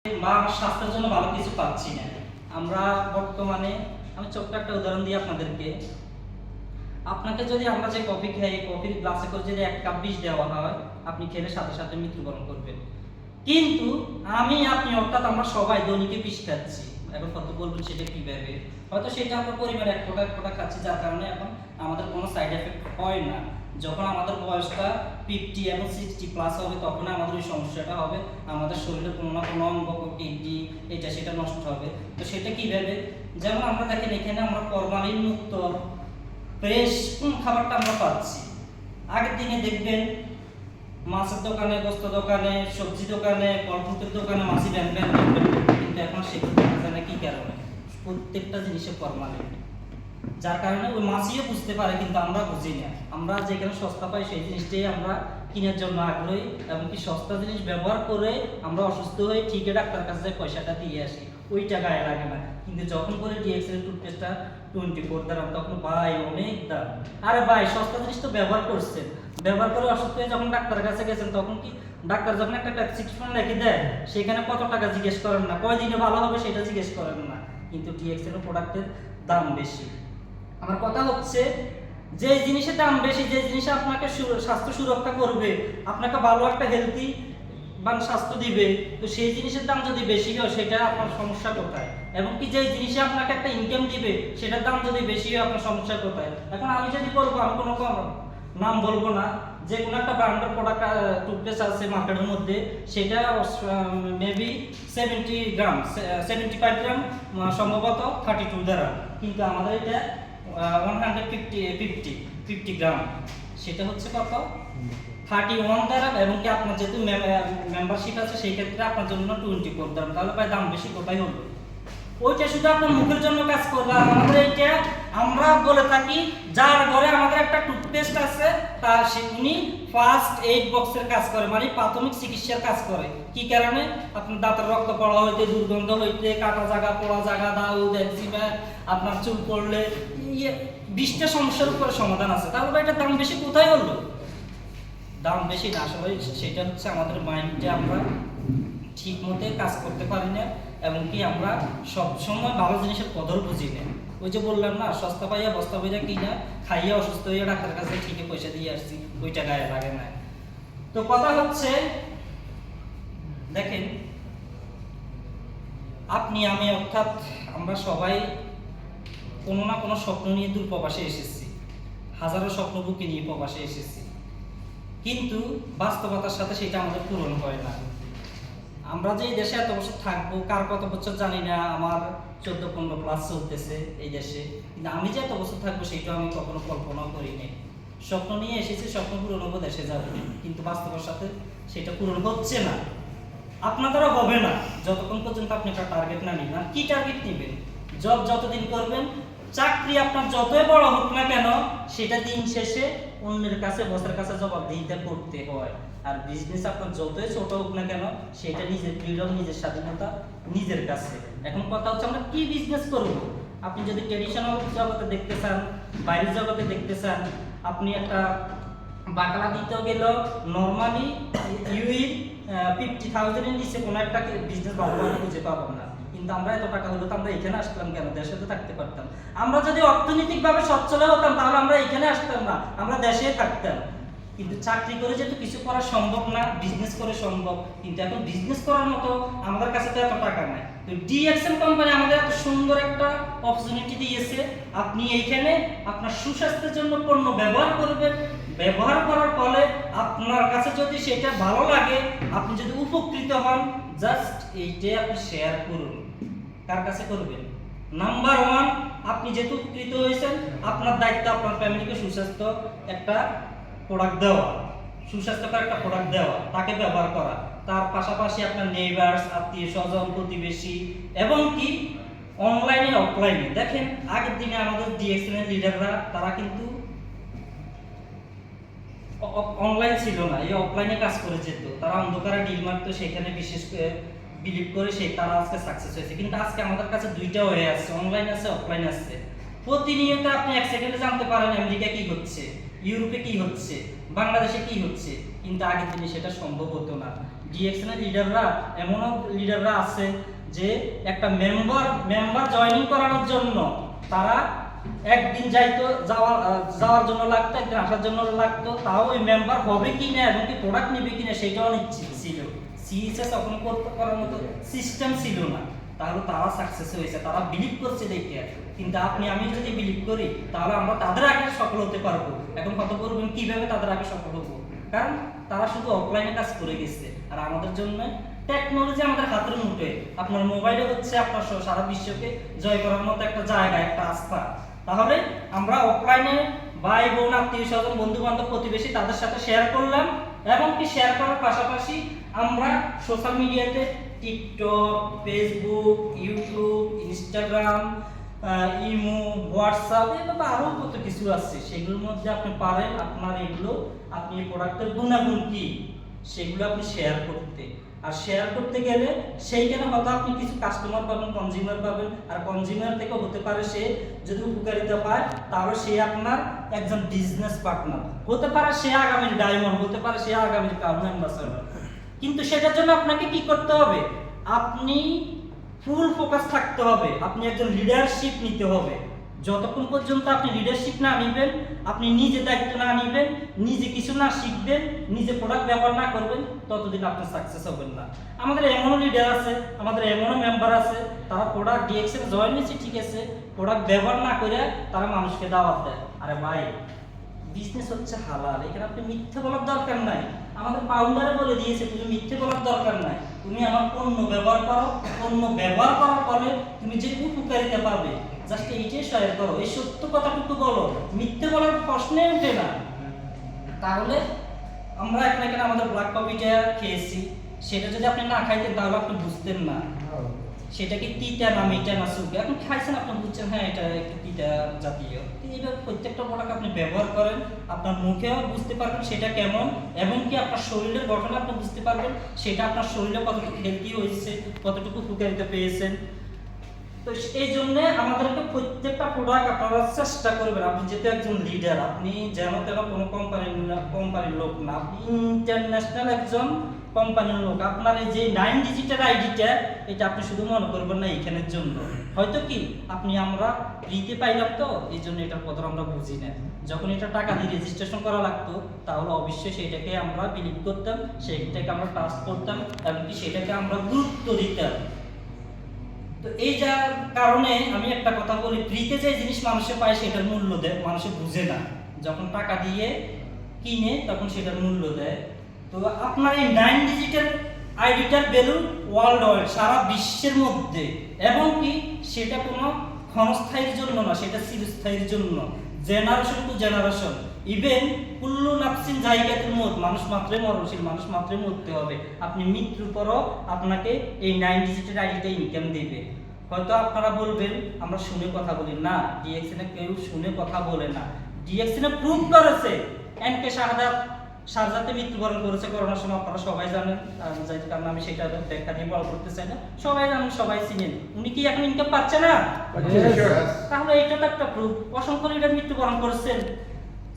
বা আমার স্বাস্থ্যের জন্য ভালো কিছু পাচ্ছি না। আমরা বর্তমানে আমি ছোট্ট একটা উদাহরণ দিই আপনাদেরকে। আপনাকে যদি আমরা যে কফি খাই, কফির গ্লাসে করে যদি 1 কাপ বিষ দেওয়া হয়, আপনি খেলে সাথে সাথে মৃত্যুবরণ করবেন। কিন্তু আমি আপনি অর্থাৎ আমরা সবাই দৈনিকে বিষ খাচ্ছি। এখন কত বলবেন সেটা কিভাবে? হয়তো সেটা আমরা পরিবারে এক ফোঁটা খাচ্ছি, যার কারণে এখন আমাদের কোনো সাইড এফেক্ট হয় না। যখন আমাদের বয়সটা 50 এবং 60 প্লাস হবে, তখন আমাদের ওই সমস্যাটা হবে। আমাদের শরীরে কোনো না কোনো অঙ্গ, কিডনি, এটা সেটা নষ্ট হবে। তো সেটা কিভাবে? যেমন আমরা দেখেন এখানে আমরা ফরমালিন মুক্ত ফ্রেশ খাবারটা আমরা পাচ্ছি। আগের দিনে দেখবেন মাছের দোকানে, গোস্ত দোকানে, সবজি দোকানে, ফল ফ্রুটের দোকানে মাছি ব্যান ব্যান করবেন, কিন্তু এখন সেগুলো দেখা যায় না। কি কারণে? প্রত্যেকটা জিনিসে ফরমালিন, যার কারণে ওই মাছিও বুঝতে পারে, কিন্তু আমরা বুঝি না। আমরা যেখানে সস্তা পাই সেই জিনিসটাই আমরা কেনার জন্য আগ্রহী, এবং কি সস্তা জিনিস ব্যবহার করে আমরা অসুস্থ হয়ে ঠিকই ডাক্তার কাছে যাই, পয়সাটা দিয়ে আসি, ওইটা গায়ে লাগে না। কিন্তু যখন করে ডিএক্সএল টুথপেস্টটা 24 দাম, তখন ভাই অনেক দাম। আরে ভাই, সস্তা জিনিস তো ব্যবহার করছেন, ব্যবহার করে অসুস্থ হয়ে যখন ডাক্তারের কাছে গেছেন, তখন কি ডাক্তার যখন একটা প্রেসক্রিপশন লিখে দেয়, সেখানে কত টাকা জিজ্ঞেস করেন না, কয়দিনে ভালো হবে সেটা জিজ্ঞেস করেন না। কিন্তু ডিএক্সএল প্রোডাক্টের দাম বেশি। আমার কথা হচ্ছে, যে জিনিসের দাম বেশি, যে জিনিস আপনাকে স্বাস্থ্য সুরক্ষা করবে, আপনাকে ভালো একটা হেলদি বা স্বাস্থ্য দিবে, তো সেই জিনিসের দাম যদি বেশি হয়, সেটা আপনার সমস্যা কোথায়? এবং কি যে জিনিসে আপনাকে একটা ইনকাম দিবে, সেটার দাম যদি বেশি হয়, আপনার সমস্যা কোথায়? এখন আমি যদি বলবো, আমি কোনো নাম বলবো না, যে কোনো একটা ব্র্যান্ডের প্রোডাক্ট টুথপেস্ট আছে মার্কেটের মধ্যে, সেটা মেবি 75 গ্রাম সম্ভবত 32 দ্বারা, কিন্তু আমাদের এটা 150 গ্রাম, সেটা হচ্ছে কত? 31 দ্বারা। এবং কি আপনার যেহেতু মেম্বারশিপ আছে, সেই ক্ষেত্রে আপনার জন্য 24 দ্বারা। তাহলে ভাই দাম বেশি কোথায় হলো? ওইটা শুধু আপনার মুখের জন্য কাজ করবে। আর আমাদের এইটা আমরা বলে থাকি, যার ঘরে আমাদের একটা টুথপেস্ট আছে, তার উনি ফার্স্ট এইড বক্সের কাজ করে, মানে প্রাথমিক চিকিৎসার কাজ করে। কি কারণে? আপনার দাঁতের রক্ত পড়া হইতে, দুর্গন্ধ হইতে, কাটা জায়গা, পোড়া জায়গা, দাউদ, একজিমা, আপনার চুল পড়লে 20টা সমস্যার উপরে সমাধান আছে। তাহলে এটার দাম বেশি কোথায় হলো? দাম বেশি না, আসলে সেটা হচ্ছে আমাদের মাইন্ডে আমরা ঠিক মতো কাজ করতে পারি না, এবং কি আমরা সবসময় ভালো জিনিসের কদর বুঝি না। ওই যে বললাম না, সস্তা পাইয়া বস্তা পাইয়া কিনা খাইয়া অসুস্থ হইয়া ডাক্তার কাছে ঠিকই পয়সা দিয়ে আসছি, ওইটা গায়ে লাগে না। তো কথা হচ্ছে, দেখেন আপনি আমি অর্থাৎ আমরা সবাই কোনো না কোনো স্বপ্ন নিয়ে দূর প্রবাসে এসেছি, হাজারো স্বপ্ন বুকে নিয়ে প্রবাসে এসেছি, কিন্তু বাস্তবতার সাথে সেটা আমাদের পূরণ হয় না। আমরা যে এই দেশে এত বছর থাকবো, কার কত বছর জানি না, আমার 14-15 প্লাস চলতেছে এই দেশে, কিন্তু আমি যে এত বছর থাকবো সেটা আমি কখনো কল্পনাও করিনি। স্বপ্ন নিয়ে এসেছি, স্বপ্ন পূরণ হবো, দেশে যাবো, কিন্তু বাস্তবের সাথে সেটা পূরণ হচ্ছে না। আপনাদেরও হবে না যতক্ষণ পর্যন্ত আপনি একটা টার্গেট না নিন। কি টার্গেট নেবেন? জব যতদিন করবেন, চাকরি আপনার যতই বড় হোক না কেন, সেটা দিন শেষে অন্যের কাছে, বসের কাছে জবাবদিহিতা করতে হয়। আর বিজনেস আপনার যতই ছোট হোক না কেন, সেটা নিজের ফ্রিডম, নিজের স্বাধীনতা নিজের কাছে। এখন কথা হচ্ছে, আমরা কি বিজনেস করব? আপনি যদি ট্রেডিশনাল জগতে দেখতে চান, বাইরের জগতে দেখতে চান, আপনি একটা বাকলা দিতেও গেল নর্মালি ইউইন 50,000 এর নিচে কোনো একটা বিজনেস ভালোভাবে খুঁজে পাবো না। কিন্তু আমরা এত টাকা হলো তো আমরা এখানে আসলাম কেন? দেশে তো থাকতে পারতাম। আমরা যদি অর্থনৈতিকভাবে সচ্ছল হতাম, তাহলে আমরা এখানে আসতাম না, আমরা দেশেই থাকতাম। কিন্তু চাকরি করে যেহেতু কিছু করা সম্ভব না, বিজনেস করে সম্ভব। কিন্তু এখন বিজনেস করার মতো আমাদের কাছে তো এত টাকা নাই। তো ডিএক্সএল কোম্পানি আমাদের এত সুন্দর একটা অপরচুনিটি দিয়েছে। আপনি এইখানে আপনার সুস্বাস্থ্যের জন্য পণ্য ব্যবহার করবেন, ব্যবহার করার ফলে আপনার কাছে যদি সেটা ভালো লাগে, আপনি যদি উপকৃত হন, জাস্ট এইটাই আপনি শেয়ার করুন। কার কাছে করবেন? নাম্বার 1, আপনি যেহেতু উপকৃত হয়েছেন, আপনার দায়িত্ব আপনার ফ্যামিলিকে সুস্বাস্থ্য একটা প্রোডাক্ট দেওয়া, সুস্বাস্থ্যকর একটা প্রোডাক্ট দেওয়া, তাকে ব্যবহার করা। তার পাশাপাশি আপনার নেইবার্স, আত্মীয় স্বজন, প্রতিবেশী, এবং কি অনলাইনে অফলাইনে। দেখেন আগের দিনে আমাদের ডিএক্সএল এর লিডাররা, তারা কিন্তু অনলাইন ছিল না, এই অফলাইনে কাজ করে যেত। তারা অন্ধকারে ডিল মারতো, সেখানে বিশেষ বিলিভ করে তারা আজকে সাকসেস হয়েছে। কিন্তু আজকে আমাদের কাছে দুইটা হয়ে আছে, অনলাইন আছে, অফলাইন আছে। প্রতিনিয়ত আপনি 1 সেকেন্ডে জানতে পারেন আমেরিকা কি হচ্ছে, ইউরোপে কি হচ্ছে, বাংলাদেশে কি হচ্ছে। কিন্তু আগের দিনে সেটা সম্ভব হতো না। ডিএক্সএন এর লিডাররা এমনও লিডাররা আছে যে একটা মেম্বার জয়েনিং করানোর জন্য তারা একদিন যাওয়ার জন্য লাগতো, একদিন আসার জন্য লাগতো, তাও ওই মেম্বার হবে কিনা এবং কি প্রোডাক্ট নেবে কিনা সেটাও অনিশ্চিত ছিল। সিএসএস তখন করার মতো সিস্টেম ছিল না, তাহলে তারা সাকসেস হয়েছে, তারা বিলিভ করছে দেখে। কিন্তু আপনি আমি যদি বিলিভ করি তাহলে আমরা তাদের আগে সফল হতে পারবো। এখন কথা বলবেন কিভাবে তাদের আগে সফল হবো, কারণ তারা শুধু অফলাইনে কাজ করে গেছে, আর আমাদের জন্য টেকনোলজি আমাদের হাতের মুঠোয়। আপনার মোবাইলে হচ্ছে আপনার সারা বিশ্বকে জয় করার মতো একটা জায়গা, একটা আস্থা। তাহলে আমরা অফলাইনে ভাই বোন আত্মীয় স্বজন বন্ধু বান্ধব প্রতিবেশী তাদের সাথে শেয়ার করলাম, এবং কি শেয়ার করার পাশাপাশি আমরা সোশ্যাল মিডিয়াতে TikTok, Facebook, YouTube, Instagram, imo, WhatsApp, এভাবে আরো কত কিছু আছে, সেগুলোর মধ্যে আপনি পারেন আপনার এগুলো, আপনি এই প্রোডাক্টের গুণাগুণ কি সেগুলো আপনি শেয়ার করতে। আর শেয়ার করতে গেলে সেইখানে হয়তো আপনি কিছু কাস্টমার পাবেন, কনজিউমার পাবেন, আর কনজিউমার থেকে হতে পারে সে যদি উপকারিতা পায় তাহলে সে আপনার একজন বিজনেস পার্টনার হতে পারে, সে আগামীর ডায়মন্ড হতে পারে, সে আগামীর ক্রাউন অ্যাম্বাসেডর। কিন্তু সেটার জন্য আপনাকে কি করতে হবে? আপনি ফুল ফোকাস থাকতে হবে, আপনি একজন লিডারশিপ নিতে হবে। যতক্ষণ পর্যন্ত আপনি লিডারশিপ না নিবেন, আপনি নিজে দায়িত্ব না নিবেন, নিজে কিছু না শিখবেন, নিজে প্রোডাক্ট ব্যবহার না করবেন, ততদিন আপনি সাকসেস হবেন না। আমাদের এমনও লিডার আছে, আমাদের এমনও মেম্বার আছে, তারা প্রোডাক্ট ডিএক্সএন জয়েন নিচ্ছে ঠিক আছে, প্রোডাক্ট ব্যবহার না করে তারা মানুষকে দাওয়াত দেয়। আরে ভাই, বিজনেস হচ্ছে হালাল, এখানে আপনি মিথ্যে বলার দরকার নাই। আমাদের ফাউন্ডারে বলে দিয়েছে তুমি মিথ্যে বলার দরকার নাই, তুমি আমার পণ্য ব্যবহার করো, পণ্য ব্যবহার করার ফলে তুমি যে উপকারিতা পাবে জাস্ট এইটাই শেয়ার করো, এই সত্য কথাটুকু বলো, মিথ্যে বলার প্রশ্নে ওঠে না। তাহলে আমরা এখানে আমাদের ব্ল্যাক কফিটা খেয়েছি, সেটা যদি আপনি না খাইতেন তাহলে আপনি বুঝতেন না সেটা কি তিতা না মিঠা না সুখ। এখন খাইছেন আপনি বুঝছেন হ্যাঁ এটা একটু তিতা জাতীয়। এইভাবে প্রত্যেকটা প্রোডাক্ট আপনি ব্যবহার করেন, আপনার মুখেও বুঝতে পারবেন সেটা কেমন, এবং কি আপনার শরীরের গঠন আপনি বুঝতে পারবেন সেটা আপনার শরীরে কতটুকু হেলদি হয়েছে, কতটুকু উপকারিতা পেয়েছেন। তো এই জন্য আমাদেরকে প্রত্যেকটা প্রোডাক্ট আপনারা চেষ্টা করবেন, আপনি যেহেতু একজন লিডার, আপনি যেন তেন কোনো কোম্পানির লোক না, আপনি ইন্টারন্যাশনাল একজন কোম্পানির লোক। আপনার এই যে 9 ডিজিটের আইডিটা, এটা আপনি শুধু মনে করবেন না এখানের জন্য, হয়তো কি আমরা ফ্রিতে পাইলাম তো এই জন্য এটার কথা আমরা বুঝি না। যখন এটা টাকা দিয়ে রেজিস্ট্রেশন করা লাগতো তাহলে অবশ্যই সেটাকে আমরা বিলিভ করতাম, সেইটাকে আমরা ট্রাস্ট করতাম, এমনকি সেটাকে আমরা গুরুত্ব দিতাম। তো এই যার কারণে আমি একটা কথা বলি, ফ্রিতে যে জিনিস মানুষে পায় সেটার মূল্য দেয়, মানুষে বুঝে না, যখন টাকা দিয়ে কিনে তখন সেটার মূল্য দেয়। তো আপনার এই 9 ডিজিটের আইডিটার ভ্যালু ওয়ার্ল্ড ওয়াইড, সারা বিশ্বের মধ্যে, এবং কি সেটা কোনো ক্ষণস্থায়ীর জন্য না, সেটা চিরস্থায়ীর জন্য, জেনারেশন টু জেনারেশন। ইভেন কুল্লু নাফসিন জায়গাতুল মউত, মানুষ মাত্রই মরণশীল, মানুষ মাত্রই মরতে হবে। আপনি মৃত্যুর পরও আপনাকে এই 9 ডিজিটের আইডিটা ইনকাম দেবে। হয়তো আপনারা বলবেন আমরা শুনে কথা বলি না, ডিএক্সএন কেউ শুনে কথা বলে না। ডিএক্সএন প্রুভ করেছে, এনকে শারজাতে মৃত্যুবরণ করেছে করোনার সময়, আপনারা সবাই জানেন, যাই কারণ আমি সেটা ব্যাখ্যা নিয়ে বলা করতে চাই না, সবাই জানেন, সবাই চিনেন। উনি কি এখন ইনকাম পাচ্ছে না? তাহলে এটা তো একটা প্রুফ। অসংখ্য লিডার মৃত্যুবরণ করেছেন,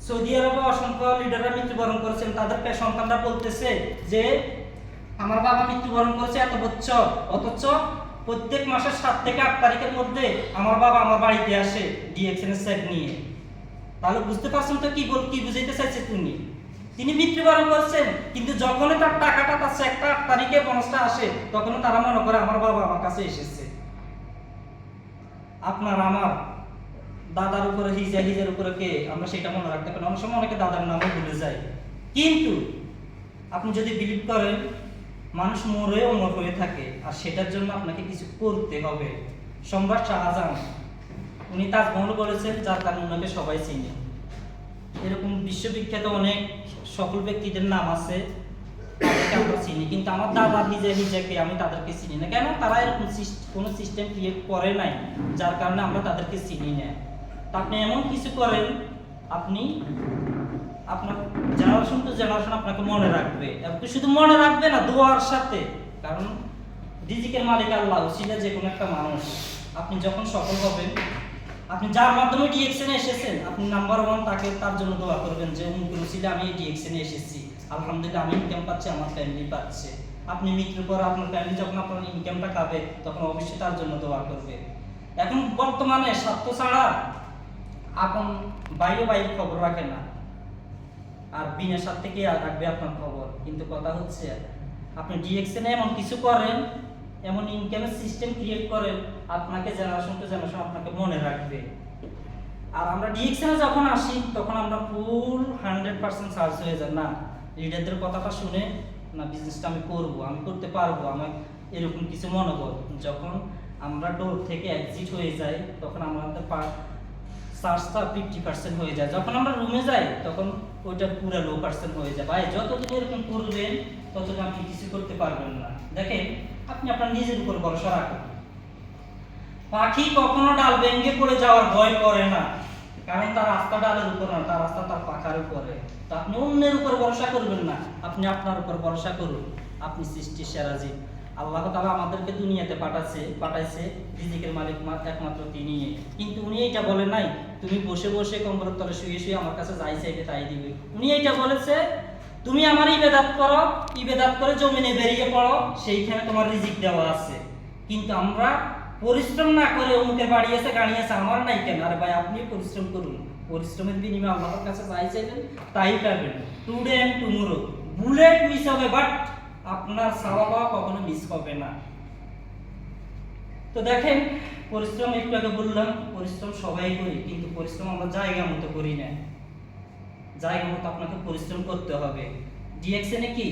সৌদি আরবে অসংখ্য লিডাররা মৃত্যুবরণ করেছেন, তাদের সন্তানরা বলতেছে যে আমার বাবা মৃত্যুবরণ করেছে এত বছর, অথচ প্রত্যেক মাসের 7 থেকে 8 তারিখের মধ্যে আমার বাবা আমার বাড়িতে আসে ডিএক্সএন এর চেক নিয়ে। তাহলে বুঝতে পারছেন তো কি বুঝাইতে চাইছে তিনি মৃত্যুবরণ করছেন, কিন্তু যখন তার টাকাটা তার চেকটা 8 তারিখে বোনাসটা আসে তখন তারা মনে করে আমার বাবা আমার কাছে এসেছে। আপনার আমার দাদার উপরে হিজের উপরে কে, আমরা সেটা মনে রাখতে পারি। অনেক সময় অনেকে দাদার নামও ভুলে যায়। কিন্তু আপনি যদি বিলিভ করেন মানুষ মরে অমর হয়ে থাকে, আর সেটার জন্য আপনাকে কিছু করতে হবে। সম্রাট শাহজাহান উনি তাজমহল করেছেন, যার কারণে ওনাকে সবাই চিনে। এরকম বিশ্ববিখ্যাত অনেক সফল ব্যক্তিদের নাম আছে, তাদেরকে আমরা চিনি, কিন্তু আমার দাদা নিজেকে আমি তাদেরকে চিনি না। কেন? তারা এরকম কোনো সিস্টেম ক্রিয়েট করে নাই, যার কারণে আমরা তাদেরকে চিনি না। আপনি এমন কিছু করেন, আপনি আপনার জেনারেশন টু জেনারেশন আপনাকে মনে রাখবে। আপনি শুধু মনে রাখবে না, দোয়ার সাথে, কারণ রিজিকের মালিক আল্লাহ, ছিলেন যে কোনো একটা মানুষ। আপনি যখন সফল হবেন, আপনি যার মাধ্যমে ডিএক্সএন এসেছেন, আপনি নাম্বার 1 তার জন্য দোয়া করবেন যে উনি ছিল আমি ডিএক্সএন এসেছি, আলহামদুলিল্লাহ আমি ইনকাম পাচ্ছি, আমার ফ্যামিলি পাচ্ছে। আপনি মৃত্যুর পর আপনার ফ্যামিলি যখন আপনার ইনকামটা খাবে তখন অবশ্যই তার জন্য দোয়া করবে। এখন বর্তমানে স্বার্থ ছাড়া আপন বাইরের খবর রাখে না, আর বিনা স্বার্থ থেকে রাখবে আপনার খবর। কিন্তু কথা হচ্ছে আপনি ডিএক্সএন এমন কিছু করেন, এমন ইনকামের সিস্টেম ক্রিয়েট করেন, আপনাকে জেনারেশন টু জেনারেশন আপনাকে মনে রাখবে। আর আমরা ডিএক্সএনে যখন আসি তখন আমরা ফুল 100% সার্চ হয়ে যান, না লিডারদের কথাটা শুনে না বিজনেসটা আমি করব, আমি করতে পারবো, আমার এরকম কিছু মনোবল। যখন আমরা ডোর থেকে এক্সিট হয়ে যাই তখন আমাদের সার্চটা 50% হয়ে যায়। যখন আমরা রুমে যাই তখন ওইটা পুরো লো পার্সেন্ট হয়ে যায়। ভাই যতদিন এরকম করবেন ততদিন আপনি কিছু করতে পারবেন না। দেখেন আপনি আপনার নিজের উপর ভরসা রাখুন। পাখি কখনো ডাল ভেঙে পড়ে যাওয়ার ভয় করে না, কারণ তার রাস্তা ডালের উপর না, তার রাস্তা তার পাখার উপরে। তো আপনি অন্যের উপর ভরসা করবেন না, আপনি আপনার উপর ভরসা করুন। আপনি সৃষ্টির সেরা জীব। আল্লাহ তাআলা আমাদেরকে দুনিয়াতে পাঠাইছে রিজিকের মালিক একমাত্র তিনি। কিন্তু উনি এটা বলে নাই তুমি বসে বসে কম্বলের তলে শুয়ে শুয়ে আমার কাছে যাই চাইবে তাই দিবে। উনি এটা বলেছে তুমি আমার ইবাদত করো, ইবাদত করে জমিনে বেরিয়ে পড়ো, সেইখানে তোমার রিজিক দেওয়া আছে। কিন্তু আমরা পরিশ্রম না করে অমুকে বাড়ি আছে গাড়ি আছে আমার নাই কেন? আরে ভাই আপনি পরিশ্রম করুন, পরিশ্রমের বিনিময়ে আল্লাহর কাছে যাই চাইবেন তাই পাবেন। Today and tomorrow bullet miss হবে, বাট আপনার সাওয়াবা কখনো মিস হবে না। তো দেখেন পরিশ্রম একটু আগে বললাম, পরিশ্রম সবাই করি, কিন্তু পরিশ্রম আমরা জায়গা মতো করি না। জায়গা মতো আপনাকে পরিশ্রম করতে হবে। ডিএক্সএন কি?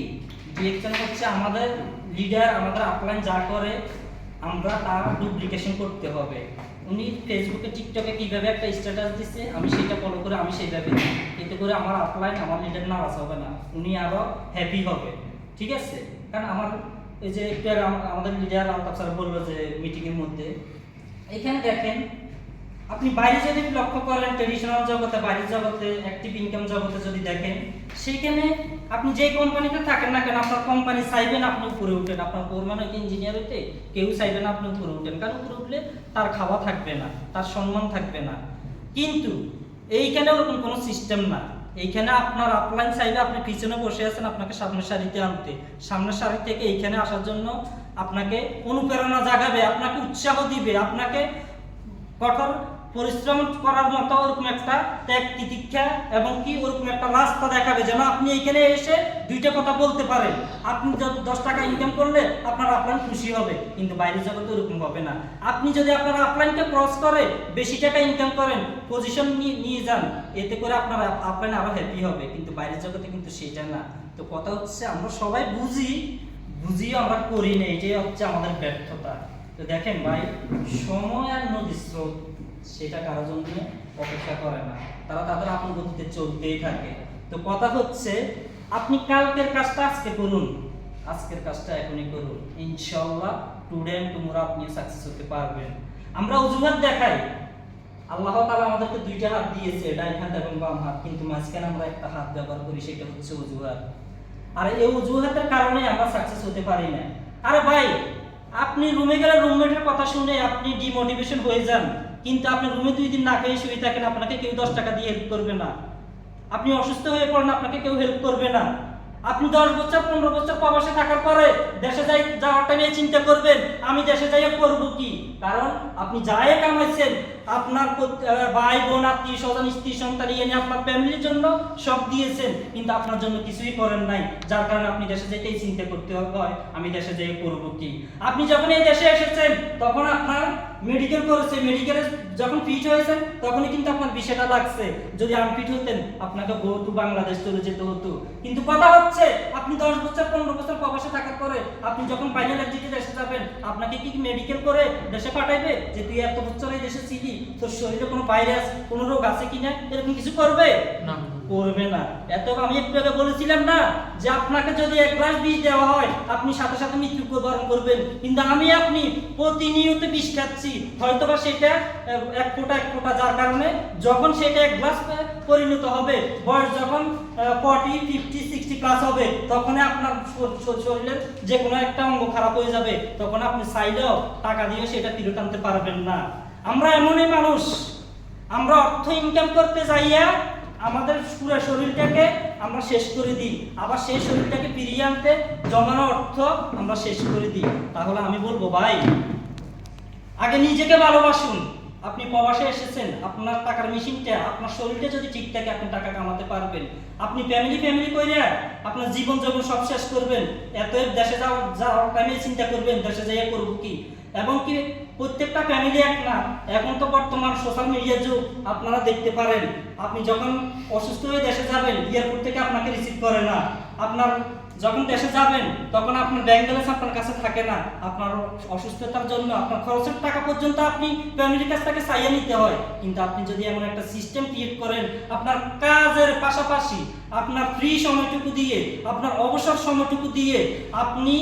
ডিএক্সএন হচ্ছে আমাদের লিডার, আমাদের আপলাইন যা করে আমরা তার ডুপ্লিকেশন করতে হবে। উনি ফেসবুকে টিকটকে কিভাবে একটা স্ট্যাটাস দিচ্ছে আমি সেটা ফলো করে আমি সেইভাবে দিই, এতে করে আমার আপলাইন আমার লিডার নারাজ হবে না, উনি আরো হ্যাপি হবে। ঠিক আছে? কারণ আমার এই যে একটু আগে আমাদের লিডার আলতাফ স্যার বললো যে মিটিং এর মধ্যে, এখানে দেখেন আপনি বাইরে যদি লক্ষ্য করেন ট্রেডিশনাল জগতে, বাইরের জগতে, অ্যাক্টিভ ইনকাম জগতে যদি দেখেন, সেইখানে আপনি যে কোম্পানিতে থাকেন না কেন আপনার কোম্পানি চাইবেন আপনি উপরে উঠেন, আপনার পরিমাণে ইঞ্জিনিয়ার হইতে কেউ চাইবেন আপনি উপরে উঠেন, কারণ উপরে উঠলে তার খাওয়া থাকবে না, তার সম্মান থাকবে না। কিন্তু এইখানে ওরকম কোনো সিস্টেম না। এইখানে আপনার আপলাইন চাইবে আপনি পিছনে বসে আছেন আপনাকে সামনের সারিতে আনতে, সামনের সারি থেকে এইখানে আসার জন্য আপনাকে অনুপ্রেরণা জাগাবে, আপনাকে উৎসাহ দিবে, আপনাকে কঠোর পরিশ্রম করার মতো ওরকম একটা ত্যাগ তিতিক্ষা এবং কি ওরকম একটা রাস্তা দেখাবে যেন আপনি এইখানে এসে দুইটা কথা বলতে পারেন। আপনি যদি 10 টাকা ইনকাম করলে আপনার আপলাইন খুশি হবে, কিন্তু বাইরের জগতে ওরকম হবে না। আপনি যদি আপনার আপলাইনকে ক্রস করে বেশি টাকা ইনকাম করেন, পজিশন নিয়ে যান, এতে করে আপনার আপলাইন আরো হ্যাপি হবে, কিন্তু বাইরের জগতে কিন্তু সেটা না। তো কথা হচ্ছে আমরা সবাই বুঝিও আমরা করি না, এটাই হচ্ছে আমাদের ব্যর্থতা। তো দেখেন ভাই, সময় আর নদীর স্রোত সেটা কারোর জন্য অপেক্ষা করে না, তারা তাদের আপন গতিতে চলতেই থাকে। তো কথা হচ্ছে আপনি কালকের কাজটা আজকে করুন, আজকের কাজটা এখনই করুন, ইনশাআল্লাহ টুডে এন্ড টুমরো আপনি সাকসেস হতে পারবেন। আমরা অজুহাত দেখাই, আল্লাহ তাআলা আমাদেরকে দুইটা হাত দিয়েছে, ডান হাত এবং বাম হাত, কিন্তু মাঝখানে আমরা একটা হাত ব্যবহার করি, সেটা হচ্ছে অজুহাত। আর এই অজুহাতের কারণে আমরা সাকসেস হতে পারি না। আরে ভাই আপনি রুমে গেলে রুমমেটের কথা শুনে আপনি ডিমোটিভেশন হয়ে যান, কিন্তু আপনি রুমে 2 দিন না খেয়ে শুয়ে থাকেন, আপনাকে কেউ 10 টাকা দিয়ে হেল্প করবে না। আপনি অসুস্থ হয়ে পড়েন, আপনাকে কেউ হেল্প করবে না। আপনি 10 বছর 15 বছর প্রবাসে থাকার পরে দেশে যাওয়ারটা নিয়ে চিন্তা করবেন আমি দেশে যাইয়ে করবো কি, কারণ আপনি যাই কামাইছেন আপনার ভাই বোন আত্মীয় স্বজন স্ত্রী সন্তান নিয়ে আপনার ফ্যামিলির জন্য সব দিয়েছেন, কিন্তু আপনার জন্য কিছুই করেন নাই, যার কারণে আপনি দেশে যেতেই চিন্তা করতে হয় আমি দেশে যেয়ে করবো কি। আপনি যখন এই দেশে এসেছেন তখন আপনার মেডিকেল করেছে, মেডিকেলে যখন ফিট হয়েছেন তখনই কিন্তু আপনার বিষয়টা লাগছে, যদি আনফিট হতেন আপনাকে বহু বাংলাদেশ চলে যেতে হতো। কিন্তু কথা হচ্ছে আপনি 10 বছর 15 বছর প্রবাসে থাকার পরে আপনি যখন ফাইনাল এক্সিটে দেশে যাবেন, আপনাকে কি মেডিকেল করে দেশে পাঠাইবে যে তুই এত বছর এই দেশে ছিলি, তোর শরীরে কোনো ভাইরাস কোনো রোগ আছে কিনা, এরকম কিছু করবে না? করবে না। এত আমি একটু আগে বলেছিলাম না যে আপনাকে যদি 1 গ্লাস বিষ দেওয়া হয় আপনি সাথে সাথে মৃত্যুবরণ করবেন, কিন্তু আপনি প্রতিনিয়ত বিষ খাচ্ছি, হয়তোবা সেটা এক ফোঁটা, যার কারণে যখন সেটা 1 গ্লাস পরিণত হবে, বয়স যখন 40 50 60 প্লাস হবে, তখন আপনার শরীরের যে কোনো একটা অঙ্গ খারাপ হয়ে যাবে, তখন আপনি চাইলেও টাকা দিয়ে সেটা ফিরত আনতে পারবেন না। আমরা এমনই মানুষ, আমরা অর্থ ইনকাম করতে যাইয়া আমাদের পুরো শরীরটাকে আমরা শেষ করে দিই, আবার সেই শরীরটাকে ফিরিয়ে আনতে জমানো অর্থ আমরা শেষ করে দিই। তাহলে আমি বলবো ভাই, আগে নিজেকে ভালোবাসুন। আপনি প্রবাসে এসেছেন, আপনার টাকার মেশিনটা, আপনার শরীরটা যদি ঠিক থাকে আপনি টাকা কামাতে পারবেন। আপনি ফ্যামিলি করে আপনার জীবন যখন সব শেষ করবেন, এত দেশে যাওয়ার টাইমে চিন্তা করবেন দেশে যাইয়া করবো কি। এবং কি প্রত্যেকটা ফ্যামিলি এক না। এখন তো বর্তমান সোশ্যাল মিডিয়ার যুগ, আপনারা দেখতে পারেন আপনি যখন অসুস্থ হয়ে দেশে যাবেন, এয়ারপোর্ট থেকে আপনাকে রিসিভ করে না। আপনার যখন দেশে যাবেন তখন আপনার ব্যাংক ব্যালেন্স আপনার কাছে থাকে না। আপনার অসুস্থতার জন্য আপনার খরচের টাকা পর্যন্ত আপনি ফ্যামিলির কাছ থেকে চাইয়ে নিতে হয়। কিন্তু আপনি যদি এমন একটা সিস্টেম ক্রিয়েট করেন, আপনার কাজের পাশাপাশি আপনার ফ্রি সময়টুকু দিয়ে, আপনার অবসর সময়টুকু দিয়ে আপনি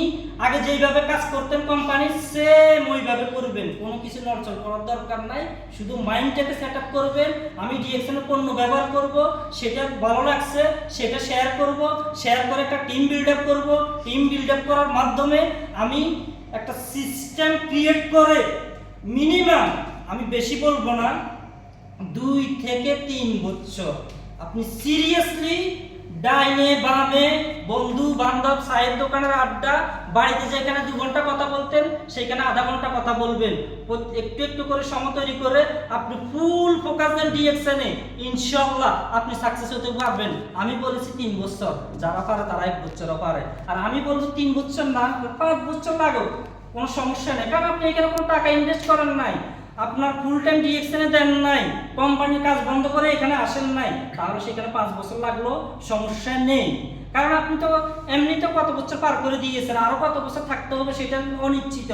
আগে যেইভাবে কাজ করতেন কোম্পানির, সেম ওইভাবে করবেন। কোনো কিছু নড়চড় করার দরকার নাই, শুধু মাইন্ডটাকে সেট আপ করবেন। আমি ডিএক্সএনের পণ্য ব্যবহার করব, সেটা ভালো লাগছে সেটা শেয়ার করব, শেয়ার করে একটা টিম বিল্ড আপ করব। টিম বিল্ড আপ করার মাধ্যমে আমি একটা সিস্টেম ক্রিয়েট করে মিনিমাম, আমি বেশি বলবো না, 2 থেকে 3 বছর আপনি সিরিয়াসলি ডাইনে বামে বন্ধু বান্ধব, চায়ের দোকানের আড্ডা, বাড়িতে যেখানে 2 ঘন্টা কথা বলতেন সেখানে আধা ঘন্টা কথা বলবেন। একটু একটু করে সময় তৈরি করে আপনি ফুল ফোকাস দেন ডিএক্সএনে, ইনশাআল্লাহ আপনি সাকসেস হতে পারবেন। আমি বলেছি 3 বছর, যারা পারে তারা 1 বছরও পারে। আর আমি বলবো 3 বছর না, 5 বছর লাগুক, কোনো সমস্যা নেই। কারণ আপনি এখানে কোনো টাকা ইনভেস্ট করেন নাই, আপনার ফুল টাইম ডিএক্সএনে দেন নাই, কোম্পানির কাজ বন্ধ করে এখানে আসেন নাই, তাহলে সেখানে 5 বছর লাগলো সমস্যা নেই। কারণ আপনি তো এমনিতে কত বছর পার করে দিয়েছেন, আরো কত বছর থাকতে হবে সেটা অনিশ্চিত।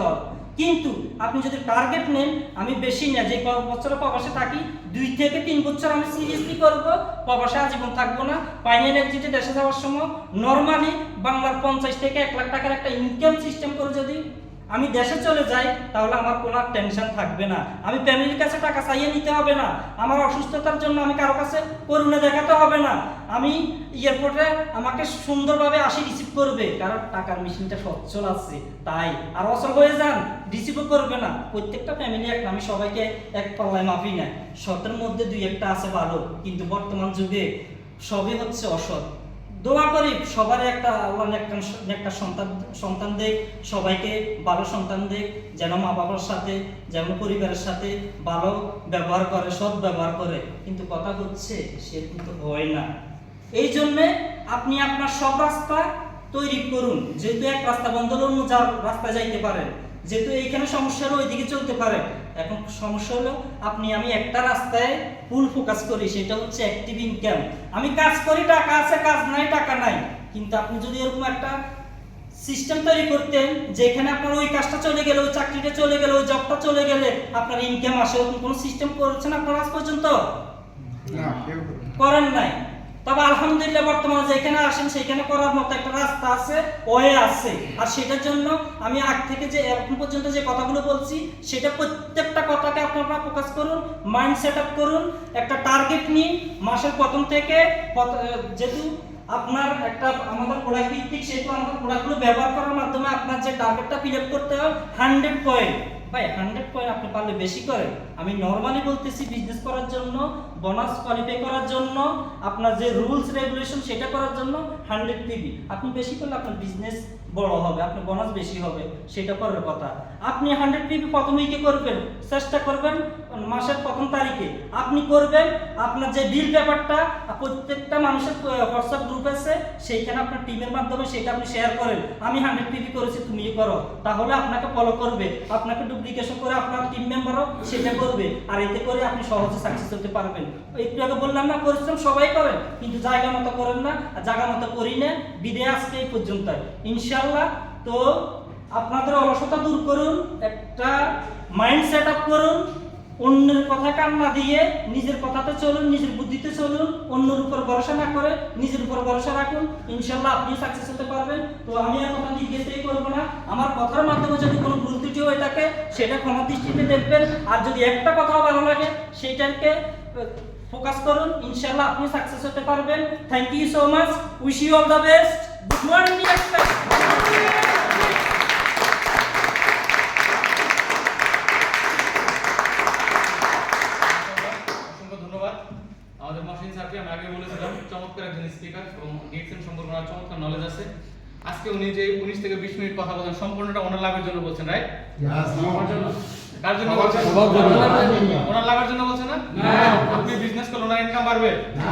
কিন্তু আপনি যদি টার্গেট নেন, আমি বেশি না, যে বছর প্রবাসে থাকি 2 থেকে 3 বছর আমি সিরিয়াসলি করব, প্রবাসে আজীবন থাকবো না। ফাইনাল এক্সিটে দেশে যাওয়ার সময় নরমালি বাংলার 50 থেকে 1 লাখ টাকার একটা ইনকাম সিস্টেম করে যদি আমি দেশে চলে যাই, তাহলে আমার কোনো টেনশন থাকবে না। আমি ফ্যামিলির কাছে টাকা চাইয়ে নিতে হবে না, আমার অসুস্থতার জন্য আমি কারো কাছে করুণা দেখাতে হবে না। আমি এয়ারপোর্টে আমাকে সুন্দরভাবে আসি রিসিভ করবে, কারণ টাকার মেশিনটা সচ্ছল আছে তাই। আর অচল হয়ে যান, রিসিভও করবে না। প্রত্যেকটা ফ্যামিলি এক না, আমি সবাইকে এক পাল্লায় মাপি না, সতের মধ্যে 2-1টা আছে ভালো, কিন্তু বর্তমান যুগে সবই হচ্ছে অসৎ। দোয়া করি সবারই একটা আল্লাহ একটা সন্তান দেখ, সবাইকে ভালো সন্তান দেখ, যেন মা বাবার সাথে, যেন পরিবারের সাথে ভালো ব্যবহার করে, সৎ ব্যবহার করে। কিন্তু কথা হচ্ছে সে কিন্তু হয় না। এই জন্যে আপনি আপনার সব রাস্তা তৈরি করুন, যেহেতু এক রাস্তা বন্ধ হলে অন্য রাস্তায় যাইতে পারেন, যেহেতু এইখানে সমস্যা হলো ওইদিকে চলতে পারে। এখন সমস্যা হলো আমি একটা রাস্তায় ফুল ফোকাস করি, সেটা হচ্ছে অ্যাক্টিভ ইনকাম। আমি কাজ করি, টাকা আছে, কাজ নাই, টাকা নাই। কিন্তু আপনি যদি এরকম একটা সিস্টেম তৈরি করতেন যেখানে আপনার ওই কাজটা চলে গেলে, ওই চাকরিটা চলে গেলে, ওই জবটা চলে গেলে আপনার ইনকাম আসে, ওরকম কোনো সিস্টেম করেছেন আপনারা আজ পর্যন্ত? করেন নাই। তবে আলহামদুলিল্লাহ বর্তমানে যেখানে আসেন সেখানে করার মতো একটা রাস্তা আছে, ওয়ে আছে। আর সেটার জন্য আমি আগ থেকে যে এখন পর্যন্ত যে কথাগুলো বলছি, সেটা প্রত্যেকটা কথাকে আপনারা ফোকাস করুন, মাইন্ড সেট আপ করুন, একটা টার্গেট নিন। মাসের প্রথম থেকে, যেহেতু আপনার একটা আমাদের প্রোডাক্ট ভিত্তিক, সেহেতু আমাদের প্রোডাক্টগুলো ব্যবহার করার মাধ্যমে আপনার যে টার্গেটটা ফিল আপ করতে হয় 100 পয়েন্ট। ভাই 100 পয়েন্ট আপনি পারলে বেশি করেন। আমি নরমালি বলতেছি, বিজনেস করার জন্য, বোনাস কোয়ালিফাই করার জন্য, আপনার যে রুলস রেগুলেশন সেটা করার জন্য 100 পিবি আপনি বেশি করলে আপনার বিজনেস বড় হবে, আপনার বোনাস বেশি হবে, সেটা করার কথা। আপনি 100 পিবি প্রথম উইকে করবেন, চেষ্টা করবেন মাসের প্রথম তারিখে আপনি করবেন। আপনার যে বিল পেপারটা প্রত্যেকটা মানুষের হোয়াটসঅ্যাপ গ্রুপ আছে, সেইখানে আপনার টিমের মাধ্যমে সেটা আপনি শেয়ার করেন, আমি 100 পিবি করেছি তুমিও করো, তাহলে আপনাকে ফলো করবে, আপনাকে ডুপ্লিকেশন করে আপনার টিম মেম্বারও সেটা করবে। আর এতে করে আপনি সহজে সাকসেস হতে পারবেন। একটু আগে বললাম না, পরিশ্রম সবাই করে, কিন্তু জায়গা মতো করেন না, আর জায়গা মতো করি না, বিদায় আজকে এই পর্যন্ত ইনশাআল্লাহ। তো আপনাদের অলসতা দূর করুন, একটা মাইন্ড সেট আপ করুন, অন্যের কথা কান না দিয়ে নিজের কথাতে চলুন, নিজের বুদ্ধিতে চলুন, অন্যের উপর ভরসা না করে নিজের উপর ভরসা রাখুন, ইনশাআল্লাহ আপনি সাকসেস হতে পারবেন। তো আমি আর কথা জিজ্ঞেসই করবো না, আমার কথার মাধ্যমে যদি কোনো ভুল ত্রুটি হয়ে থাকে সেটা ক্ষমা দৃষ্টিতে দেখবেন। আর যদি একটা কথাও ভালো লাগে সেইটাকে ফোকাস করুন, ইনশাআল্লাহ আপনি সাকসেস হতে পারবেন। Thank you so much, wish you all the best. Good morning. আমাদের মহসিন স্যারকে আমি আগে বলেছিলাম চমৎকার একজন স্পিকার এবং চমৎকার নলেজ আছে। আজকে উনি যে 19 থেকে 20 মিনিট কথা বলেন সম্পূর্ণটা ওনার লাভের জন্য বলছেন, রাইট? আমার জন্য। কার জন্য বলছেন? ওনার লাভের জন্য বলছেন না? আপনি বিজনেস করলে ওনার ইনকাম বাড়বে না।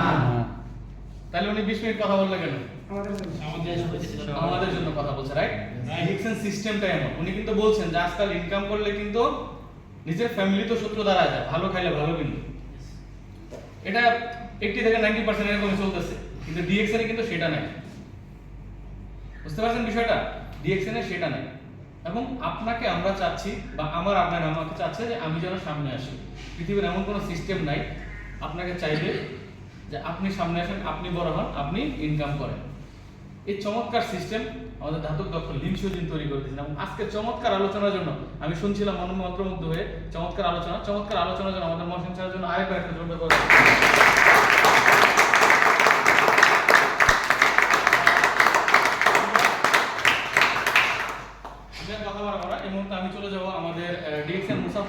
তাহলে উনি 20 মিনিট কথা বললেন কেন? আমাদের জন্য কথা বলছে, রাইট? ডিএক্সএন সিস্টেমটা এমন। উনি কিন্তু বলছেন যে আজকাল ইনকাম করলে কিন্তু নিজের ফ্যামিলি তো শত্রু দাঁড়ায় যায়, ভালো খাইলে ভালো কিন্তু। এটা 80 থেকে 90% এরকমই চলতেছে, কিন্তু ডিএক্সএন এ কিন্তু সেটা নাই। বুঝতে পারছেন বিষয়টা? ডিএক্সএন এ সেটা নাই। এবং আপনাকে আমরা চাচ্ছি, বা আপনার আমাকে চাচ্ছে যে আমি যেন সামনে আসি। পৃথিবীর এমন কোনো সিস্টেম নাই আপনাকে চাইবে যে আপনি সামনে আসেন, আপনি বড় হন, আপনি ইনকাম করেন। এই চমৎকার সিস্টেম আমাদের ধাতব দক্ষ লিম সুজিন তৈরি করে দিয়েছেন। এবং আজকে চমৎকার আলোচনার জন্য আমি শুনছিলাম মন্ত্রমুগ্ধ হয়ে। চমৎকার আলোচনার জন্য আমাদের মহসিন স্যারের জন্য আরেকবার একটা জোরদার করে কথা বলা। এই মুহূর্তে আমি চলে যাব আমাদের ডিএক্সএন মুসাফ